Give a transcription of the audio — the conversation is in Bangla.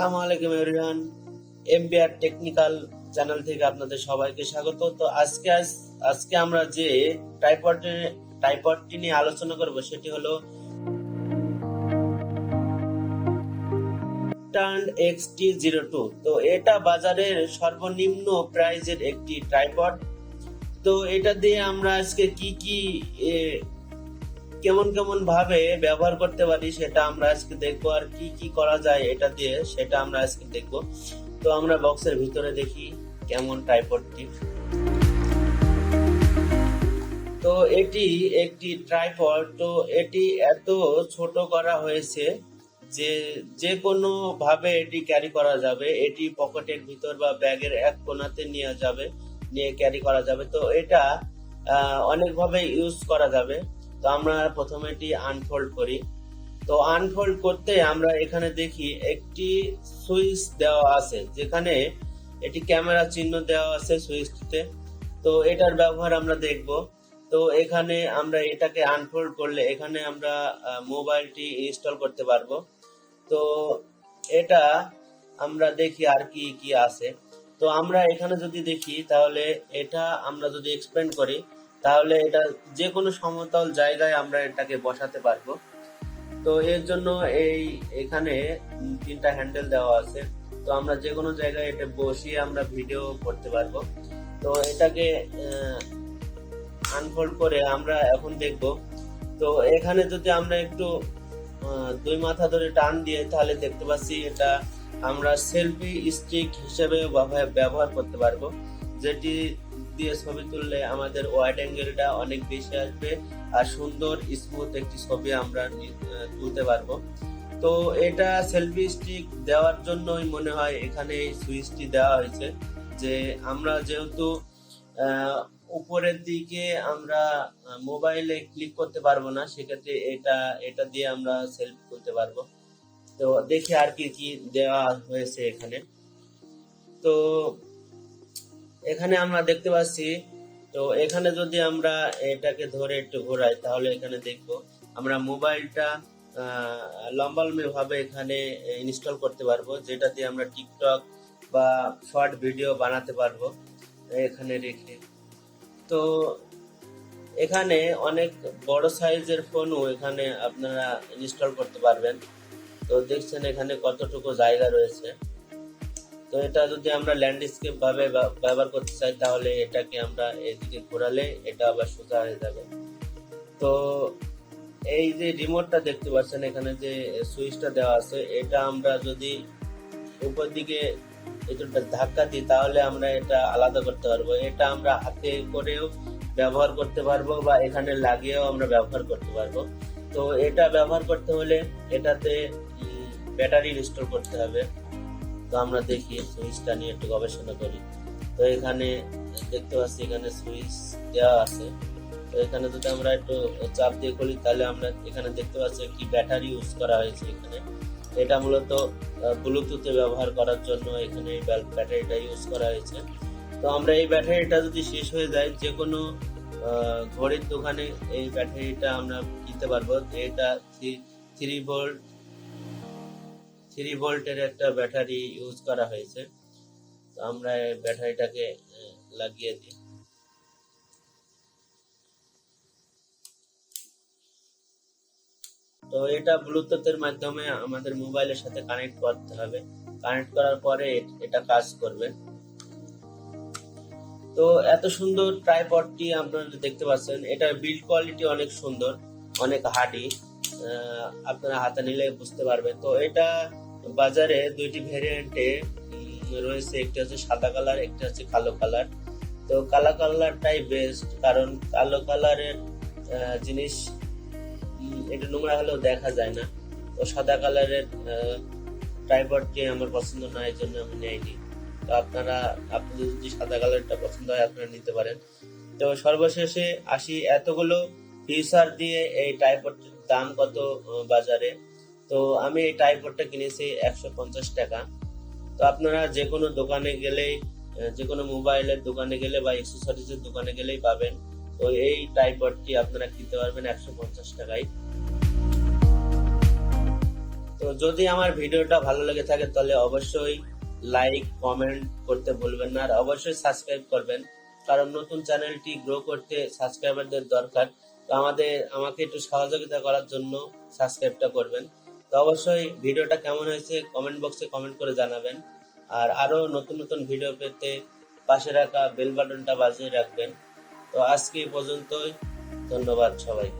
আসসালামু আলাইকুম এভরিওয়ান, এমবিআর টেকনিক্যাল চ্যানেল থেকে আপনাদের সবাইকে স্বাগত। তো আজকে আমরা যে ট্রাইপডটি নিয়ে আলোচনা করব সেটি হলো XT02। তো এটা বাজারের সর্বনিম্ন প্রাইজের একটি ট্রাইপড। তো এটা দিয়ে আমরা আজকে কি কেমন ভাবে ব্যবহার করতে পারি সেটা আমরা আজকে দেখবো, আর কি করা যায় এটা দিয়ে সেটা আমরা আজকে দেখবো। তো আমরা বক্সের ভিতরে দেখি কেমন ট্রাইপডটি। তো এটি একটি ট্রাইপড। তো এটি এত ছোট করা হয়েছে যে কোনো ভাবে এটি ক্যারি করা যাবে। এটি পকেটের ভিতর বা ব্যাগের এক কোণাতে নিয়ে ক্যারি করা যাবে। তো এটা অনেকভাবে ইউজ করা যাবে। তো আমরা প্রথমে এটি আনফোল্ড করি। তো আনফোল্ড করতে আমরা এখানে দেখি একটি সুইচ দেওয়া আছে, যেখানে এটি ক্যামেরা চিহ্ন দেওয়া আছে সুইচটিতে। তো এটার ব্যবহার আমরা দেখব। তো এখানে আমরা এটাকে আনফোল্ড করলে এখানে আমরা মোবাইলটি ইনস্টল করতে পারবো। তো এটা আমরা দেখি আর কি আছে। তো আমরা এখানে যদি দেখি তাহলে এটা আমরা যদি এক্সপ্লেন করি তাহলে এটা যে কোনো সমতল জায়গায় আমরা এটাকে বসাতে পারবো। তো এর জন্য এখানে তিনটা হ্যান্ডেল দেওয়া আছে। তো আমরা যে কোনো জায়গায় এটা বসিয়ে আমরা ভিডিও করতে পারবো। তো এটাকে আনফোল্ড করে আমরা এখন দেখব। তো এখানে যদি আমরা একটু দুই মাথা ধরে টান দিয়ে তাহলে দেখতে পাচ্ছি এটা আমরা সেলফি স্টিক হিসেবে ব্যবহার করতে পারবো, যেটি দিয়ে ছবি তুললে আমাদের ওয়াইড অ্যাঙ্গেলটা অনেক বেশি আসবে আর সুন্দর স্মুথ একটি ছবি আমরা তুলতে পারবো। তো এটা সেলফি স্টিক দেওয়ার জন্যই মনে হয় এখানে এই সুইচটি দেওয়া হয়েছে, যে আমরা যেহেতু উপরের দিকে আমরা মোবাইলে ক্লিক করতে পারবো না, সেক্ষেত্রে এটা দিয়ে আমরা সেলফি তুলতে পারবো। তো দেখি আর কি দেওয়া হয়েছে এখানে। তো এখানে আমরা দেখতে পাচ্ছি। তো এখানে যদি আমরা এটাকে ধরে একটু ঘোরাই তাহলে এখানে দেখবো আমরা মোবাইলটা লম্বালম্বি ভাবে এখানে ইনস্টল করতে পারবো, যেটা দিয়ে আমরা টিকটক বা শর্ট ভিডিও বানাতে পারবো এখানে রেখে। তো এখানে অনেক বড় সাইজের ফোনও এখানে আপনারা ইনস্টল করতে পারবেন। তো দেখছেন এখানে কতটুকু জায়গা রয়েছে। তো এটা যদি আমরা ল্যান্ডস্কেপ ভাবে ব্যবহার করতে চাই তাহলে এটাকে আমরা এদিকে ঘোরালে এটা আবার সোজা হয়ে যাবে। তো এই যে রিমোটটা দেখতে পাচ্ছেন এখানে যে সুইচটা দেওয়া আছে, এটা আমরা যদি উপর দিকে এটা ধাক্কা দিই তাহলে আমরা এটা আলাদা করতে পারবো। এটা আমরা হাতে করেও ব্যবহার করতে পারবো বা এখানে লাগিয়েও আমরা ব্যবহার করতে পারবো। তো এটা ব্যবহার করতে হলে এটাতে ব্যাটারি ইনস্টল করতে হবে। তো আমরা দেখি সুইচটা নিয়ে একটু গবেষণা করি। তো এখানে দেখতে পাচ্ছি এখানে সুইচ দেওয়া আছে। তো এখানে যদি আমরা একটু চাপ দিয়ে খুলি তাহলে আমরা এখানে দেখতে পাচ্ছি কি ব্যাটারি ইউজ করা হয়েছে এখানে। এটা মূলত ব্লুটুথে ব্যবহার করার জন্য এখানে ব্যাটারিটা ইউজ করা হয়েছে। তো আমরা এই ব্যাটারিটা যদি শেষ হয়ে যায় যে কোনো ঘড়ির দোকানে এই ব্যাটারিটা আমরা কিনতে পারবো। এটা 3 ভোল্টের একটা ব্যাটারি ইউজ করা হয়েছে। তো আমরা এই ব্যাটারিটাকে লাগিয়ে দিই। তো এটা ব্লুটুথের মাধ্যমে আমাদের মোবাইলের সাথে কানেক্ট করতে হবে। কানেক্ট করার পরে এটা কাজ করবে। তো এত সুন্দর ট্রাইপডটি আপনারা দেখতে পাচ্ছেন। এটার বিল্ড কোয়ালিটি অনেক সুন্দর, অনেক হার্ডি, আপনারা হাতে নিলে বুঝতে পারবেন। তো এটা বাজারে দুইটি ভেরিয়েন্টে রয়েছে, একটি হচ্ছে সাদা কালার, একটি হচ্ছে কালো কালার। তো কালো কালারটাই বেস্ট, কারণ কালো কালারের জিনিস একটু নোংরা হলেও দেখা যায় না। তো সাদা কালারের ট্রাইপডটি আমার পছন্দ না, এই জন্য আমি নেইনি। তো আপনাদের যদি সাদা কালারটা পছন্দ হয় আপনারা নিতে পারেন। তো সর্বশেষে আসি এতগুলো ফিচার দিয়ে এই ট্রাইপডটির দাম কত বাজারে। তো আমি এই ট্রাইপডটা কিনেছি 150 টাকা। তো আপনারা যে কোনো দোকানে গেলেই, যে কোনো মোবাইলের দোকানে গেলে বা অ্যাক্সেসরিজের দোকানে গেলেই পাবেন। তো এই ট্রাইপডটি আপনারা কিনতে পারবেন 150 টাকায়। তো যদি আমার ভিডিওটা ভালো লেগে থাকে তাহলে অবশ্যই লাইক কমেন্ট করতে ভুলবেন না, আর অবশ্যই সাবস্ক্রাইব করবেন, কারণ নতুন চ্যানেলটি গ্রো করতে সাবস্ক্রাইবারদের দরকার। তো আমাকে একটু সহযোগিতা করার জন্য সাবস্ক্রাইবটা করবেন। তো অবশ্যই ভিডিওটা কেমন হয়েছে কমেন্ট বক্সে কমেন্ট করে জানাবেন, আর আরো নতুন নতুন ভিডিও পেতে পাশে রাখা বেল বাটনটা বাজিয়ে রাখবেন। তো আজকে এই পর্যন্তই, ধন্যবাদ সবাই।